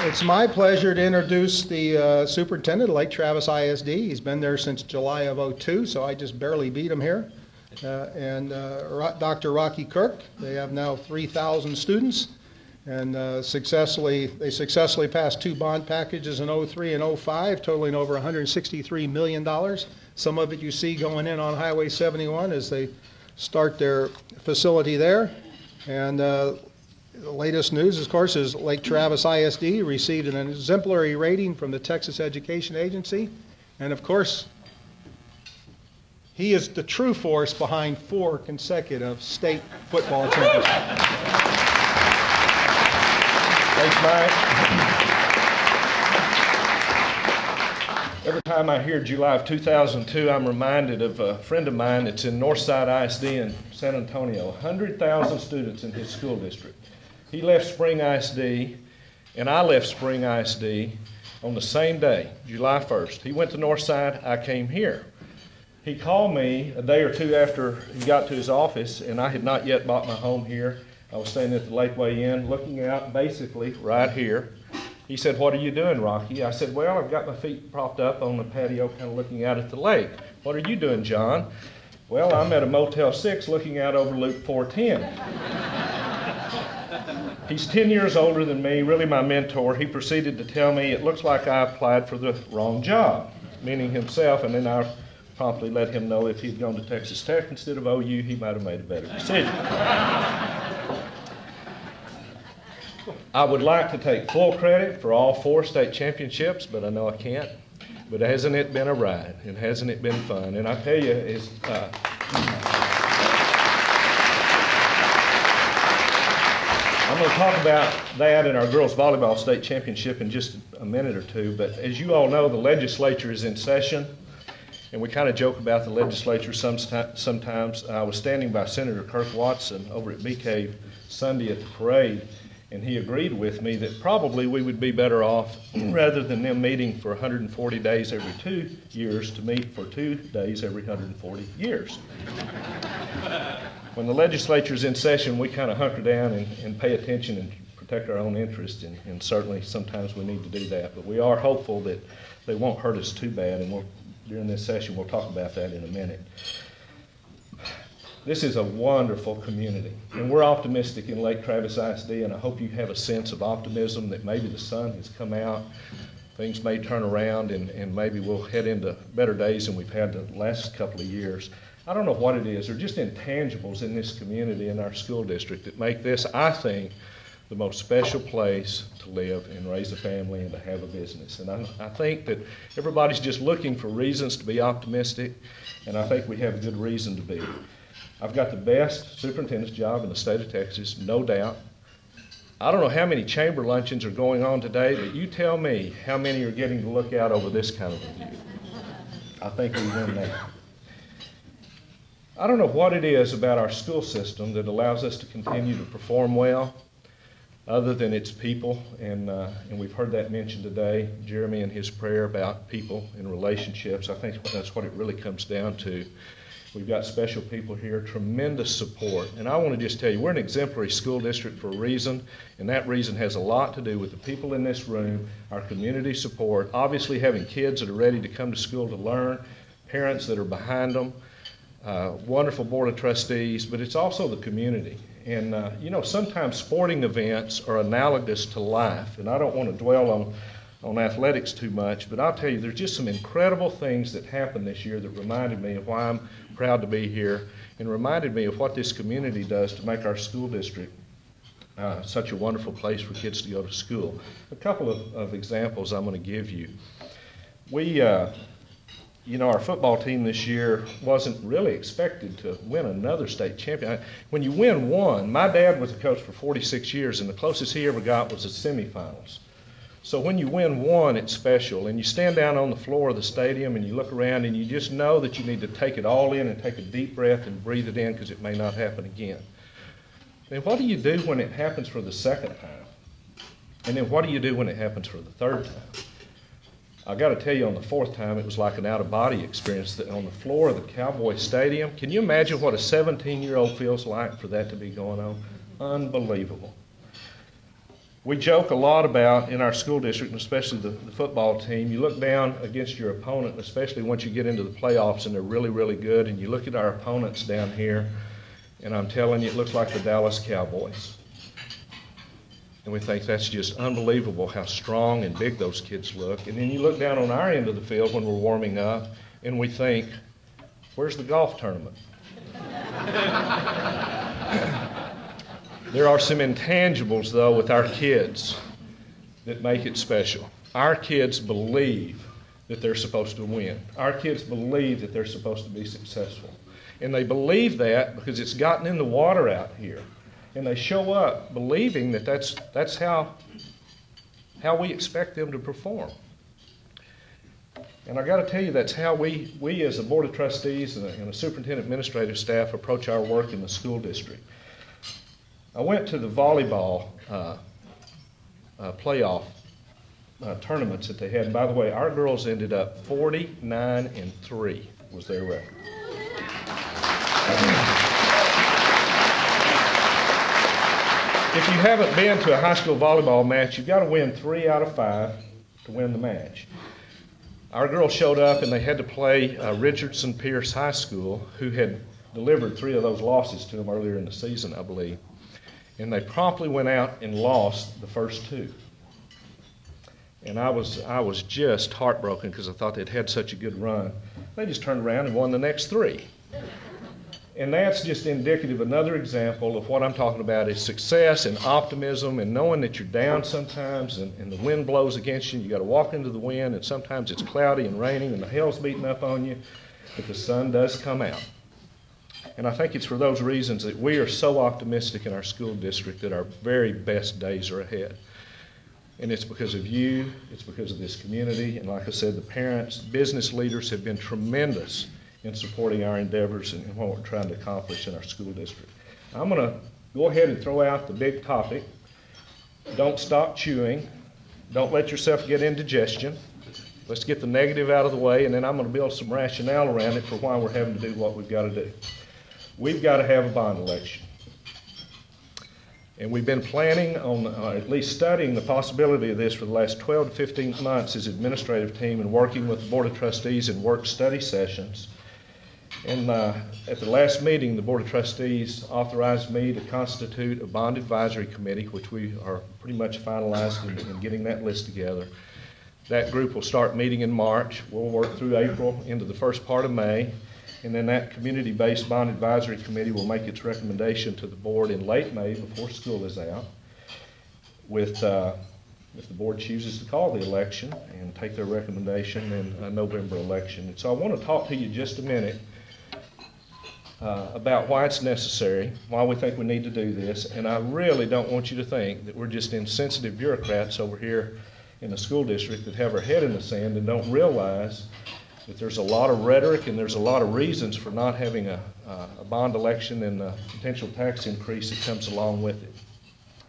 It's my pleasure to introduce the superintendent of Lake Travis ISD. He's been there since July of '02, so I just barely beat him here. Dr. Rocky Kirk. They have now 3,000 students, and they successfully passed 2 bond packages in '03 and '05, totaling over $163 million. Some of it you see going in on Highway 71 as they start their facility there. And the latest news, of course, is Lake Travis ISD received an exemplary rating from the Texas Education Agency. And of course, he is the true force behind 4 consecutive state football championships. Thanks, Mike. Every time I hear July of 2002, I'm reminded of a friend of mine that's in Northside ISD in San Antonio, 100,000 students in his school district. He left Spring ISD, and I left Spring ISD on the same day, July 1st. He went to Northside, I came here. He called me a day or two after he got to his office, and I had not yet bought my home here. I was staying at the Lakeway Inn, looking out basically right here. He said, "What are you doing, Rocky?" I said, "Well, I've got my feet propped up on the patio, kind of looking out at the lake." "What are you doing, John?" "Well, I'm at a Motel 6 looking out over Loop 410. He's 10 years older than me, really my mentor. He proceeded to tell me, "It looks like I applied for the wrong job," meaning himself, and then I promptly let him know if he'd gone to Texas Tech instead of OU, he might have made a better decision. I would like to take full credit for all 4 state championships, but I know I can't. But hasn't it been a ride, and hasn't it been fun? And I tell you, it's I'm going to talk about that and our girls volleyball state championship in just a minute or two, but as you all know, the legislature is in session, and we kind of joke about the legislature sometimes. I was standing by Senator Kirk Watson over at Bee Cave Sunday at the parade, and he agreed with me that probably we would be better off, rather than them meeting for 140 days every 2 years, to meet for 2 days every 140 years. When the legislature is in session, we kind of hunker down and pay attention and protect our own interests, and certainly sometimes we need to do that. But we are hopeful that they won't hurt us too bad, and during this session we'll talk about that in a minute. This is a wonderful community, and we're optimistic in Lake Travis ISD, and I hope you have a sense of optimism that maybe the sun has come out, things may turn around, and maybe we'll head into better days than we've had the last couple of years. I don't know what it is. They're just intangibles in this community, in our school district, that make this, I think, the most special place to live and raise a family and to have a business. And I think that everybody's just looking for reasons to be optimistic, and I think we have a good reason to be. I've got the best superintendent's job in the state of Texas, no doubt. I don't know how many chamber luncheons are going on today, but you tell me how many are getting to look out over this kind of a view. I think we win that. I don't know what it is about our school system that allows us to continue to perform well, other than its people, and we've heard that mentioned today. Jeremy and his prayer about people and relationships, I think that's what it really comes down to. We've got special people here, tremendous support, and I want to just tell you, we're an exemplary school district for a reason, and that reason has a lot to do with the people in this room, our community support, obviously having kids that are ready to come to school to learn, parents that are behind them, wonderful board of trustees, but it's also the community. And you know, sometimes sporting events are analogous to life, and I don't want to dwell on athletics too much, but I'll tell you, there's just some incredible things that happened this year that reminded me of why I'm proud to be here, and reminded me of what this community does to make our school district such a wonderful place for kids to go to school. A couple of examples I'm going to give you. You know, our football team this year wasn't really expected to win another state champion. When you win one, my dad was a coach for 46 years, and the closest he ever got was the semifinals. So when you win one, it's special, and you stand down on the floor of the stadium and you look around and you just know that you need to take it all in and take a deep breath and breathe it in, because it may not happen again. Then what do you do when it happens for the second time? And then what do you do when it happens for the third time? I got to tell you, on the 4th time, it was like an out-of-body experience on the floor of the Cowboy Stadium. Can you imagine what a 17-year-old feels like for that to be going on? Unbelievable. We joke a lot about in our school district, and especially the football team, you look down against your opponent, especially once you get into the playoffs and they're really, really good, and you look at our opponents down here, and I'm telling you, it looks like the Dallas Cowboys. And we think that's just unbelievable how strong and big those kids look. And then you look down on our end of the field when we're warming up, and we think, where's the golf tournament? There are some intangibles, though, with our kids that make it special. Our kids believe that they're supposed to win. Our kids believe that they're supposed to be successful. And they believe that because it's gotten in the water out here. And they show up believing that that's how we expect them to perform. And I got to tell you, that's how we as a Board of Trustees and a superintendent administrative staff approach our work in the school district. I went to the volleyball playoff tournaments that they had. And by the way, our girls ended up 49-3 was their record. If you haven't been to a high school volleyball match, you've got to win 3 out of 5 to win the match. Our girls showed up and they had to play Richardson Pierce High School, who had delivered 3 of those losses to them earlier in the season, I believe. And they promptly went out and lost the first 2. And I was just heartbroken because I thought they'd had such a good run. They just turned around and won the next 3. And that's just indicative, another example of what I'm talking about is success and optimism and knowing that you're down sometimes and the wind blows against you. You got to walk into the wind, and sometimes it's cloudy and raining and the hell's beating up on you, but the sun does come out. And I think it's for those reasons that we are so optimistic in our school district that our very best days are ahead. And it's because of you, it's because of this community, and like I said, the parents, business leaders have been tremendous in supporting our endeavors and what we're trying to accomplish in our school district. I'm going to go ahead and throw out the big topic. Don't stop chewing. Don't let yourself get indigestion. Let's get the negative out of the way, and then I'm going to build some rationale around it for why we're having to do what we've got to do. We've got to have a bond election. And we've been planning on, at least studying the possibility of this for the last 12 to 15 months as administrative team and working with the Board of Trustees in work study sessions. And at the last meeting, the Board of Trustees authorized me to constitute a bond advisory committee, which we are pretty much finalized in getting that list together. That group will start meeting in March. We'll work through April into the first part of May. And then that community-based bond advisory committee will make its recommendation to the board in late May before school is out, if the board chooses to call the election and take their recommendation in a November election. And so I want to talk to you just a minute about why it's necessary, why we think we need to do this, and I really don't want you to think that we're just insensitive bureaucrats over here in the school district that have our head in the sand and don't realize that there's a lot of rhetoric and there's a lot of reasons for not having a bond election and the potential tax increase that comes along with it.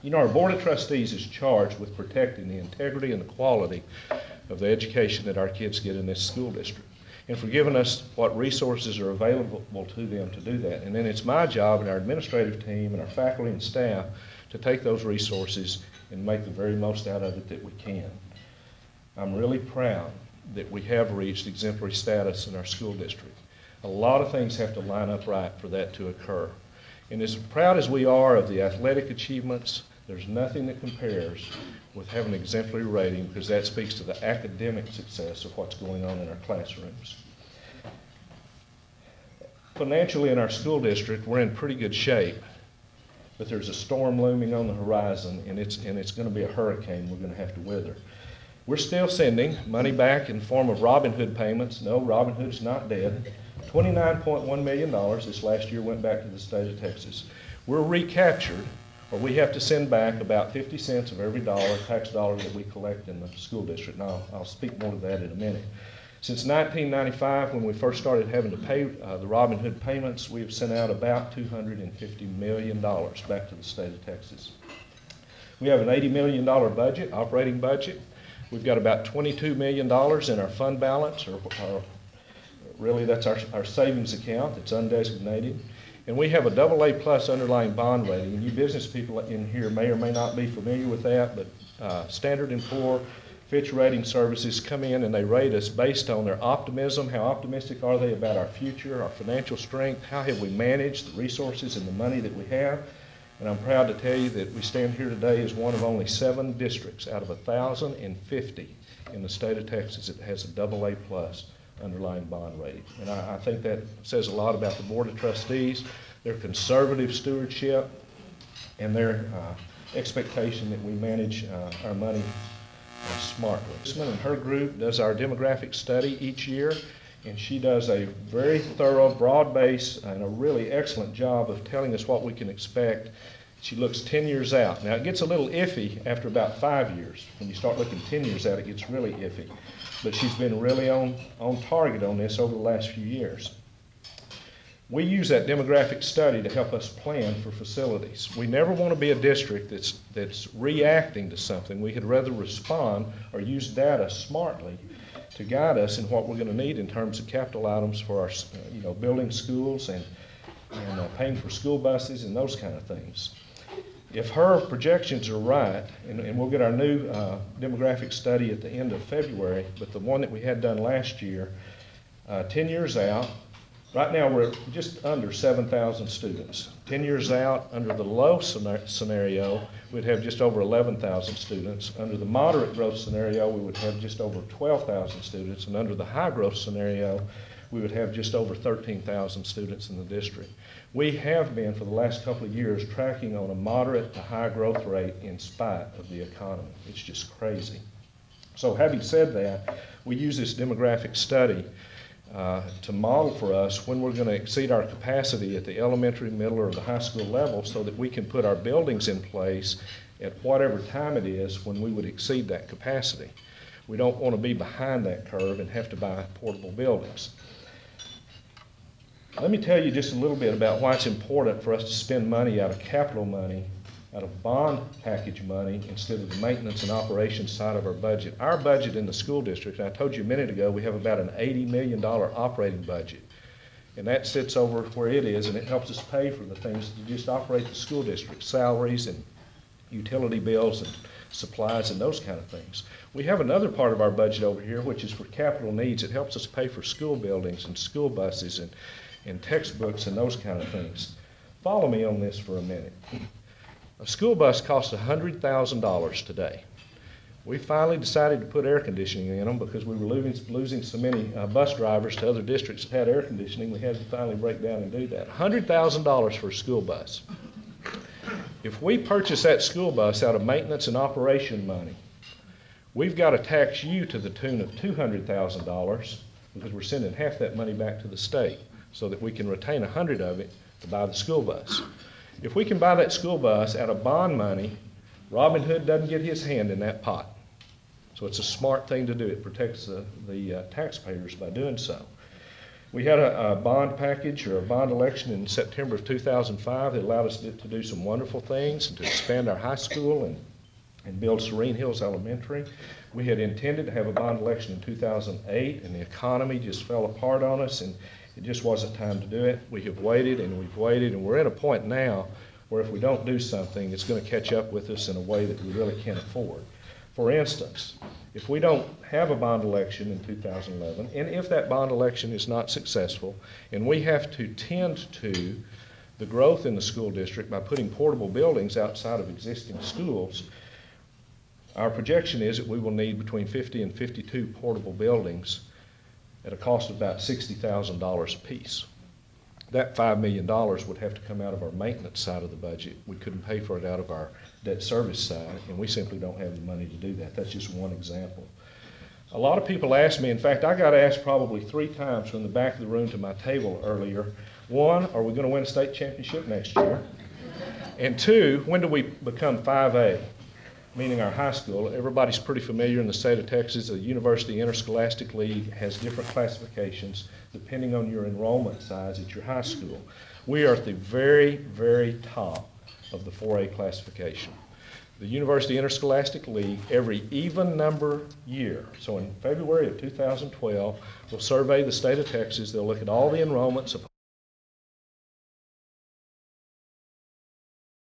You know, our Board of Trustees is charged with protecting the integrity and the quality of the education that our kids get in this school district, and for giving us what resources are available to them to do that. And then it's my job and our administrative team and our faculty and staff to take those resources and make the very most out of it that we can. I'm really proud that we have reached exemplary status in our school district. A lot of things have to line up right for that to occur. And as proud as we are of the athletic achievements, there's nothing that compares with having an exemplary rating, because that speaks to the academic success of what's going on in our classrooms. Financially in our school district, we're in pretty good shape, but there's a storm looming on the horizon, and it's going to be a hurricane we're going to have to weather. We're still sending money back in the form of Robin Hood payments. No, Robin Hood's not dead. $29.1 million this last year went back to the state of Texas. We're recaptured, or we have to send back about 50 cents of every tax dollar that we collect in the school district. Now, I'll speak more to that in a minute. Since 1995, when we first started having to pay the Robin Hood payments, we have sent out about $250 million back to the state of Texas. We have an $80 million budget, operating budget. We've got about $22 million in our fund balance, or really that's our savings account that's undesignated. And we have a AA plus underlying bond rating. And you business people in here may or may not be familiar with that, but Standard & Poor, Fitch Rating Services come in and they rate us based on their optimism. How optimistic are they about our future, our financial strength? How have we managed the resources and the money that we have? And I'm proud to tell you that we stand here today as one of only 7 districts out of 1,050 in the state of Texas that has a AA plus underlying bond rating. And I think that says a lot about the Board of Trustees, their conservative stewardship, and their expectation that we manage our money smartly. Susan and her group does our demographic study each year, and she does a very thorough, broad-based, and a really excellent job of telling us what we can expect. She looks 10 years out. Now, it gets a little iffy after about 5 years. When you start looking 10 years out, it gets really iffy. But she's been really on target on this over the last few years. We use that demographic study to help us plan for facilities. We never want to be a district that's reacting to something. We would rather respond or use data smartly to guide us in what we're going to need in terms of capital items for our, building schools and paying for school buses and those kind of things. If her projections are right, and we'll get our new demographic study at the end of February, but the one that we had done last year, 10 years out, right now we're just under 7,000 students. 10 years out, under the low scenario, we'd have just over 11,000 students. Under the moderate growth scenario, we would have just over 12,000 students. And under the high growth scenario, we would have just over 13,000 students in the district. We have been, for the last couple of years, tracking on a moderate to high growth rate in spite of the economy. It's just crazy. So having said that, we use this demographic study to model for us when we're going to exceed our capacity at the elementary, middle, or the high school level so that we can put our buildings in place at whatever time it is when we would exceed that capacity. We don't want to be behind that curve and have to buy portable buildings. Let me tell you just a little bit about why it's important for us to spend money out of capital money, out of bond package money, instead of the maintenance and operations side of our budget. Our budget in the school district, and I told you a minute ago, we have about an $80 million operating budget. And that sits over where it is, and it helps us pay for the things to just operate the school district, salaries and utility bills and supplies and those kind of things. We have another part of our budget over here, which is for capital needs. It helps us pay for school buildings and school buses and textbooks and those kind of things. Follow me on this for a minute. A school bus costs $100,000 today. We finally decided to put air conditioning in them because we were losing so many bus drivers to other districts that had air conditioning. We had to finally break down and do that. $100,000 for a school bus. If we purchase that school bus out of maintenance and operation money, we've got to tax you to the tune of $200,000 because we're sending half that money back to the state so that we can retain 100 of it to buy the school bus. If we can buy that school bus out of bond money, Robin Hood doesn't get his hand in that pot. So it's a smart thing to do. It protects the taxpayers by doing so. We had a bond package or a bond election in September of 2005 that allowed us to do some wonderful things and to expand our high school and build Serene Hills Elementary. We had intended to have a bond election in 2008, and the economy just fell apart on us, and it just wasn't time to do it. We have waited, and we're at a point now where if we don't do something, it's going to catch up with us in a way that we really can't afford. For instance, if we don't have a bond election in 2011, and if that bond election is not successful, and we have to tend to the growth in the school district by putting portable buildings outside of existing schools, our projection is that we will need between 50 and 52 portable buildings at a cost of about $60,000 a piece. That $5 million would have to come out of our maintenance side of the budget. We couldn't pay for it out of our debt service side, and we simply don't have the money to do that. That's just one example. A lot of people ask me, in fact, I got asked probably 3 times from the back of the room to my table earlier, 1, are we going to win a state championship next year? And 2, when do we become 5A? Meaning our high school. Everybody's pretty familiar in the state of Texas. The University Interscholastic League has different classifications depending on your enrollment size at your high school. We are at the very, very top of the 4A classification. The University Interscholastic League, every even number year, so in February of 2012, will survey the state of Texas. They'll look at all the enrollments of